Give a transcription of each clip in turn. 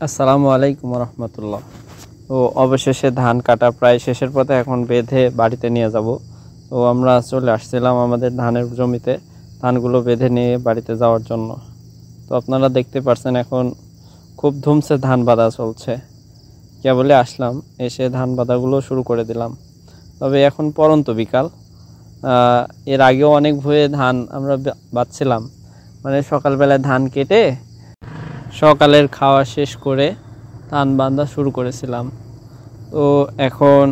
আসসালামু আলাইকুম রহমতুল্লাহ। তো অবশেষে ধান কাটা প্রায় শেষের পথে, এখন বেঁধে বাড়িতে নিয়ে যাব। তো আমরা চলে আসছিলাম আমাদের ধানের জমিতে ধানগুলো বেঁধে নিয়ে বাড়িতে যাওয়ার জন্য। তো আপনারা দেখতে পাচ্ছেন এখন খুব ধুমসে ধান বাঁধা চলছে। কেবলে আসলাম, এসে ধান বাঁধাগুলো শুরু করে দিলাম। তবে এখন পরন্ত বিকাল, এর আগেও অনেক ভুঁয়ে ধান আমরা বাঁধছিলাম, মানে সকালবেলায় ধান কেটে সকালের খাওয়া শেষ করে ধান বাঁধা শুরু করেছিলাম। তো এখন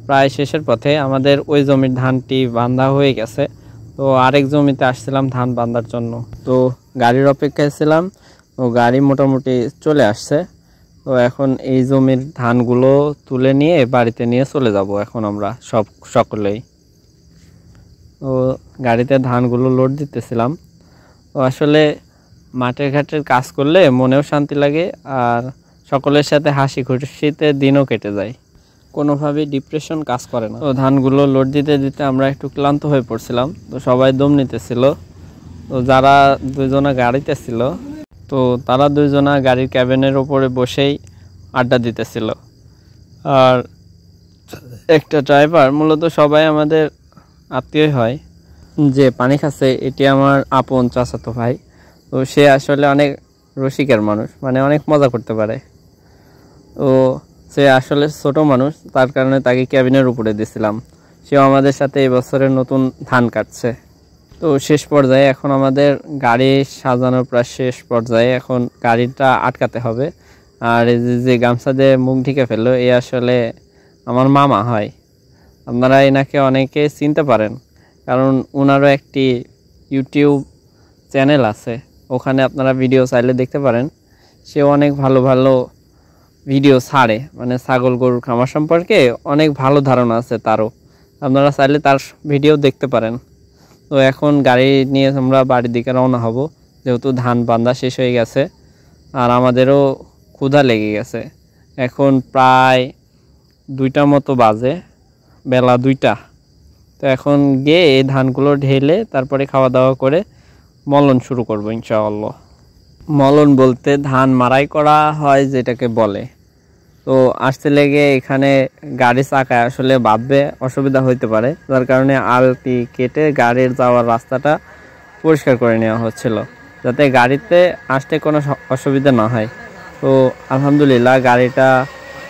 প্রায় শেষের পথে, আমাদের ওই জমির ধানটি বাঁধা হয়ে গেছে। তো আরেক জমিতে আসছিলাম ধান বাঁধার জন্য। তো গাড়ির অপেক্ষায় ছিলাম, ও গাড়ি মোটামুটি চলে আসছে। তো এখন এই জমির ধানগুলো তুলে নিয়ে বাড়িতে নিয়ে চলে যাব এখন আমরা সকলেই। তো গাড়িতে ধানগুলো লোড দিতেছিলাম। তো আসলে মাঠের ঘাটের কাজ করলে মনেও শান্তি লাগে, আর সকলের সাথে হাসি খুশিতে দিনও কেটে যায়, কোনোভাবেই ডিপ্রেশন কাজ করে না। তো ধানগুলো লোড দিতে দিতে আমরা একটু ক্লান্ত হয়ে পড়ছিলাম। তো সবাই দম নিতেছিল। তো যারা দুজনা গাড়িতে ছিল, তো তারা দুজনা গাড়ির ক্যাবিনের ওপরে বসেই আড্ডা দিতেছিল। আর একটা ড্রাইভার, মূলত সবাই আমাদের আত্মীয় হয়, যে পানি খাচ্ছে এটি আমার আপন চাচাতো ভাই। তো সে আসলে অনেক রসিকের মানুষ, মানে অনেক মজা করতে পারে। তো সে আসলে ছোট মানুষ, তার কারণে তাকে ক্যাবিনের উপরে দিয়েছিলাম। সেও আমাদের সাথে এবছরের নতুন ধান কাটছে। তো শেষ পর্যায়ে এখন আমাদের গাড়ি সাজানোর প্রায় শেষ পর্যায়ে, এখন গাড়িটা আটকাতে হবে। আর এই যে গামছা দিয়ে মুখ ঢেকে ফেললো, এ আসলে আমার মামা হয়। আপনারা এনাকে অনেকে চিনতে পারেন, কারণ ওনারও একটি ইউটিউব চ্যানেল আছে, ওখানে আপনারা ভিডিও চাইলে দেখতে পারেন। সে অনেক ভালো ভালো ভিডিও ছাড়ে, মানে ছাগল গরুর খামার সম্পর্কে অনেক ভালো ধারণা আছে তারও। আপনারা চাইলে তার ভিডিও দেখতে পারেন। তো এখন গাড়ি নিয়ে আমরা বাড়ির দিকে রওনা হব, যেহেতু ধান বান্ধা শেষ হয়ে গেছে আর আমাদেরও ক্ষুধা লেগে গেছে। এখন প্রায় 2টা মতো বাজে, বেলা 2টা। তো এখন গিয়ে এই ধানগুলো ঢেলে তারপরে খাওয়া দাওয়া করে মলন শুরু করবো ইনশাআল্লাহ। মলন বলতে ধান মাড়াই করা হয় যেটাকে বলে। তো আসতে লেগে এখানে গাড়ি চাকায় আসলে বাঁধবে অসুবিধা হইতে পারে, যার কারণে আলটি কেটে গাড়ির যাওয়ার রাস্তাটা পরিষ্কার করে নেওয়া হচ্ছিল, যাতে গাড়িতে আসতে কোনো অসুবিধা না হয়। তো আলহামদুলিল্লাহ গাড়িটা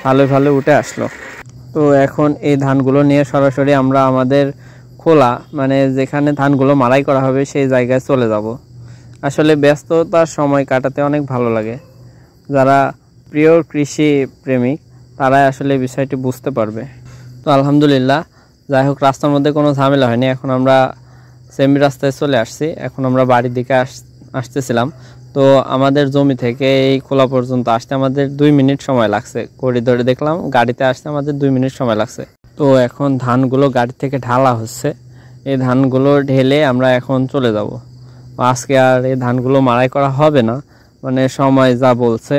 ভালো ভালো উঠে আসলো। তো এখন এই ধানগুলো নিয়ে সরাসরি আমরা আমাদের খোলা, মানে যেখানে ধানগুলো মাড়াই করা হবে সেই জায়গায় চলে যাব। আসলে ব্যস্ততার সময় কাটাতে অনেক ভালো লাগে। যারা প্রিয় কৃষি প্রেমিক তারাই আসলে বিষয়টি বুঝতে পারবে। তো আলহামদুলিল্লাহ, যাই হোক, রাস্তার মধ্যে কোনো ঝামেলা হয়নি। এখন আমরা সেমি রাস্তায় চলে আসছি। এখন আমরা বাড়ির দিকে আসতেছিলাম। তো আমাদের জমি থেকে এই খোলা পর্যন্ত আসতে আমাদের 2 মিনিট সময় লাগছে। ঘড়ি ধরে দেখলাম, গাড়িতে আসতে আমাদের 2 মিনিট সময় লাগছে। তো এখন ধানগুলো গাড়ি থেকে ঢালা হচ্ছে। এই ধানগুলো ঢেলে আমরা এখন চলে যাব। আজকে আর এই ধানগুলো মাড়াই করা হবে না, মানে সময় যা বলছে।